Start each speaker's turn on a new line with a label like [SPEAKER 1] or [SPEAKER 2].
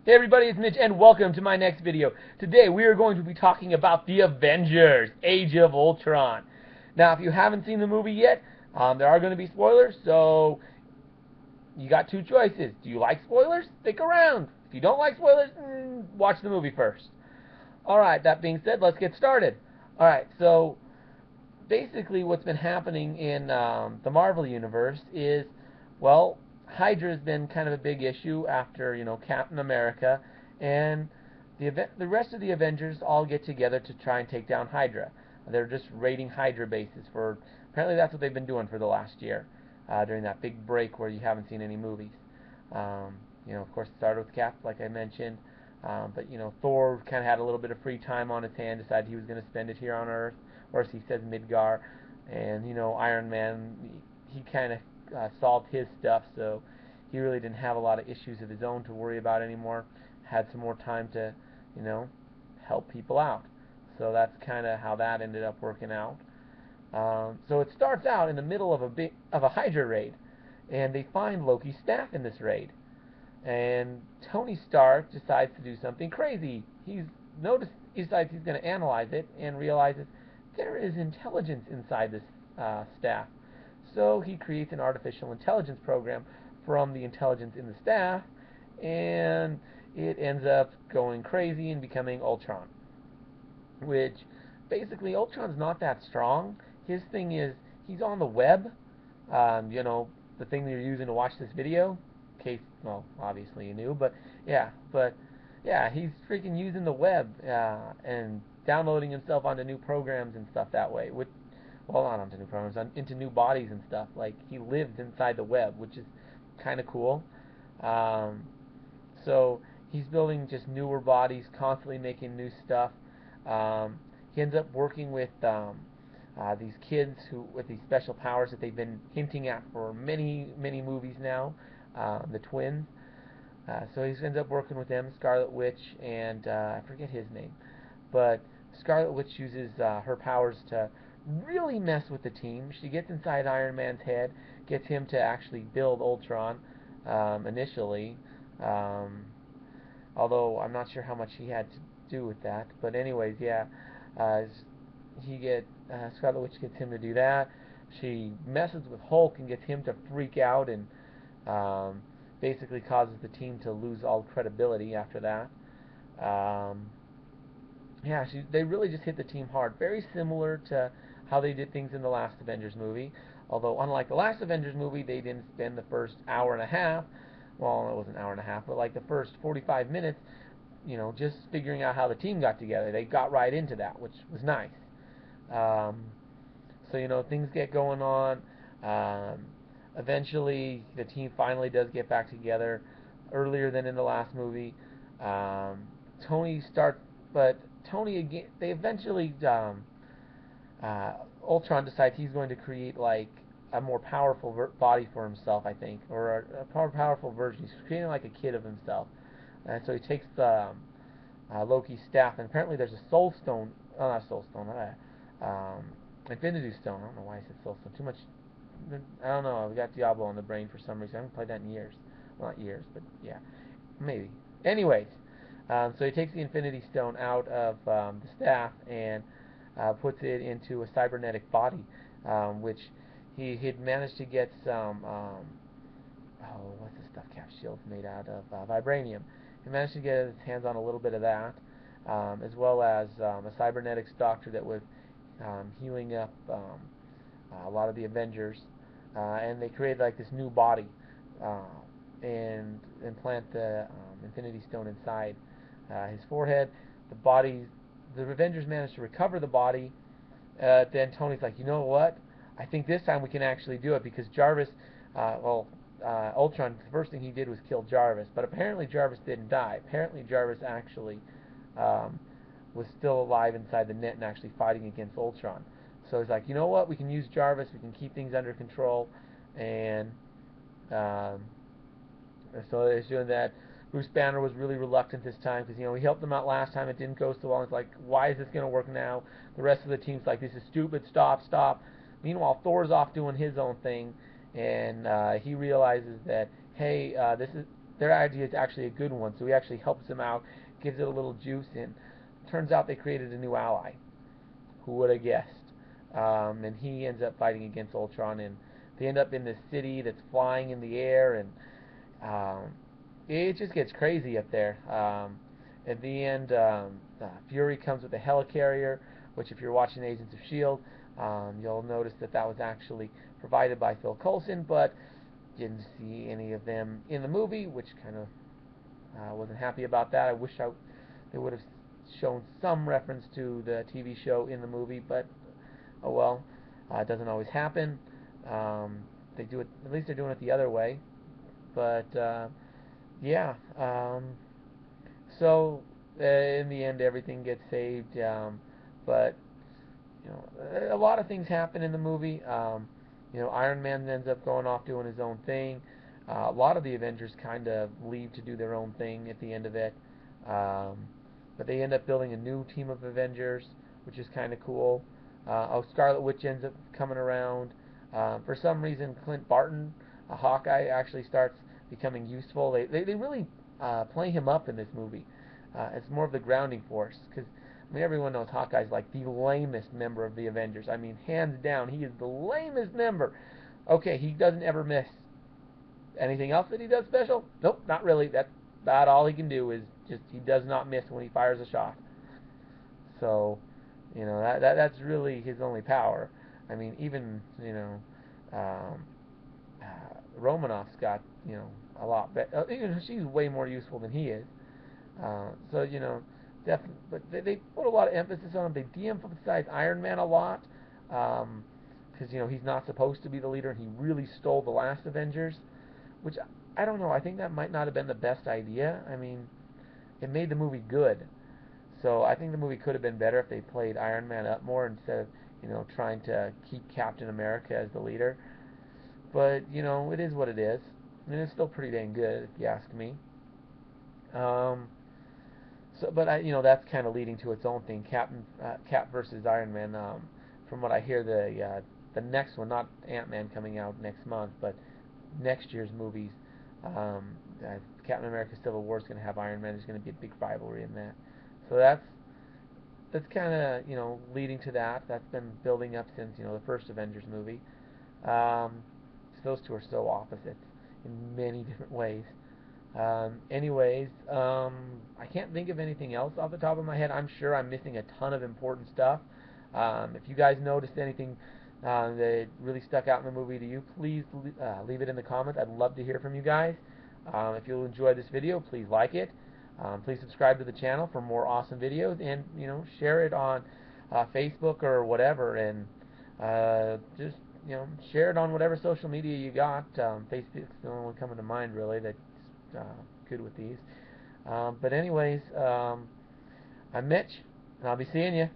[SPEAKER 1] Hey everybody, it's Mitch and welcome to my next video. Today we are going to be talking about the Avengers Age of Ultron. Now if you haven't seen the movie yet, there are going to be spoilers, so you got two choices. Do you like spoilers? Stick around. If you don't like spoilers, watch the movie first. Alright, that being said, let's get started. Alright, so basically what's been happening in the Marvel Universe is, well, Hydra has been kind of a big issue after, Captain America, and the rest of the Avengers all get together to try and take down Hydra. They're just raiding Hydra bases apparently that's what they've been doing for the last year, during that big break where you haven't seen any movies. Of course it started with Cap, like I mentioned, but Thor kind of had a little bit of free time on his hand, decided he was going to spend it here on Earth, or as he says, Midgar, and Iron Man, he kind of solved his stuff, so he really didn't have a lot of issues of his own to worry about anymore. Had some more time to, help people out. So that's kind of how that ended up working out. So it starts out in the middle of a Hydra raid, and they find Loki's staff in this raid. And Tony Stark decides to do something crazy. He decides he's going to analyze it and realizes there is intelligence inside this staff. So he creates an artificial intelligence program from the intelligence in the staff, and it ends up going crazy and becoming Ultron. Which, basically, Ultron's not that strong. His thing is, he's on the web, the thing that you're using to watch this video. In case, well, obviously you knew, but yeah, he's freaking using the web, and downloading himself onto new programs and stuff that way. Well, not onto new programs, into new bodies and stuff. Like, he lives inside the web, which is kind of cool. So he's building just newer bodies, constantly making new stuff. He ends up working with these kids with these special powers that they've been hinting at for many movies now, the twins. So he ends up working with them, Scarlet Witch, and I forget his name, but Scarlet Witch uses her powers to really mess with the team. She gets inside Iron Man's head, gets him to actually build Ultron initially, although I'm not sure how much he had to do with that. But anyways, yeah, Scarlet Witch gets him to do that. She messes with Hulk and gets him to freak out and basically causes the team to lose all credibility after that. They really just hit the team hard. Very similar to how they did things in the last Avengers movie. Although, unlike the last Avengers movie, they didn't spend the first hour and a half, well, it wasn't an hour and a half, but like the first 45 minutes, just figuring out how the team got together. They got right into that, which was nice. So, things get going on. Eventually, the team finally does get back together earlier than in the last movie. Tony again, they eventually, Ultron decides he's going to create like a more powerful body for himself, I think, or a more powerful version. He's creating like a kid of himself, and so he takes the Loki's staff, and apparently there's a Soul Stone, not Soul Stone, Infinity Stone. I don't know why I said Soul Stone. Too much. I don't know. I've got Diablo on the brain for some reason. I haven't played that in years. Well, not years, but yeah, maybe. Anyways. So he takes the Infinity Stone out of the staff and puts it into a cybernetic body, which he had managed to get some, what's the stuff Cap Shield's made out of? Vibranium. He managed to get his hands on a little bit of that, as well as a cybernetics doctor that was healing up a lot of the Avengers, and they created like this new body and implant the Infinity Stone inside his forehead. The Avengers managed to recover the body. Then Tony's like, you know what? I think this time we can actually do it, because Jarvis, Ultron, the first thing he did was kill Jarvis, but apparently Jarvis didn't die. Apparently Jarvis actually was still alive inside the net and actually fighting against Ultron. So he's like, you know what? We can use Jarvis. We can keep things under control, and so he's doing that. Bruce Banner was really reluctant this time because, he helped them out last time. It didn't go so well. It's like, why is this going to work now? The rest of the team's like, this is stupid. Stop. Meanwhile, Thor's off doing his own thing, and he realizes that, hey, their idea is actually a good one, so he actually helps them out, gives it a little juice, and turns out they created a new ally. Who would have guessed? And he ends up fighting against Ultron, and they end up in this city that's flying in the air, and it just gets crazy up there. At the end, Fury comes with a helicarrier, which if you're watching Agents of S.H.I.E.L.D., you'll notice that that was actually provided by Phil Coulson, but didn't see any of them in the movie, which kind of wasn't happy about that. I wish they would have shown some reference to the TV show in the movie, but oh well, it doesn't always happen. They do it, at least they're doing it the other way. But yeah, so in the end, everything gets saved. But you know, a lot of things happen in the movie. You know, Iron Man ends up going off doing his own thing. A lot of the Avengers kind of leave to do their own thing at the end of it. But they end up building a new team of Avengers, which is kind of cool. Scarlet Witch ends up coming around. For some reason, Clint Barton, Hawkeye, actually starts becoming useful. They really play him up in this movie. It's more of the grounding force, because I mean, everyone knows Hawkeye's like the lamest member of the Avengers. I mean, hands down, he is the lamest member. Okay, he doesn't ever miss. Anything else that he does special? Nope, not really. That's about all he can do, is just he does not miss when he fires a shot. So, you know, that's really his only power. I mean, even, you know, Romanoff's got, you know, a lot better. She's way more useful than he is. So, you know, definitely, but they put a lot of emphasis on him. They de-emphasize Iron Man a lot, because, you know, he's not supposed to be the leader, and he really stole the last Avengers, which, I don't know, I think that might not have been the best idea. I mean, it made the movie good. So I think the movie could have been better if they played Iron Man up more instead of, you know, trying to keep Captain America as the leader. But, you know, it is what it is. I mean, it's still pretty dang good, if you ask me. But you know, that's kind of leading to its own thing. Cap versus Iron Man. From what I hear, the next one, not Ant-Man coming out next month, but next year's movies, Captain America: Civil War is going to have Iron Man. There's going to be a big rivalry in that. So that's kind of, you know, leading to that. That's been building up since, you know, the first Avengers movie. So those two are so opposite in many different ways. Anyways, I can't think of anything else off the top of my head. I'm sure I'm missing a ton of important stuff. If you guys noticed anything that really stuck out in the movie to you, please leave it in the comments. I'd love to hear from you guys. If you enjoyed this video, please like it. Please subscribe to the channel for more awesome videos, and, you know, share it on Facebook or whatever, and just, you know, share it on whatever social media you got. Facebook's the only one coming to mind, really, that's good with these. But anyways, I'm Mitch, and I'll be seeing you.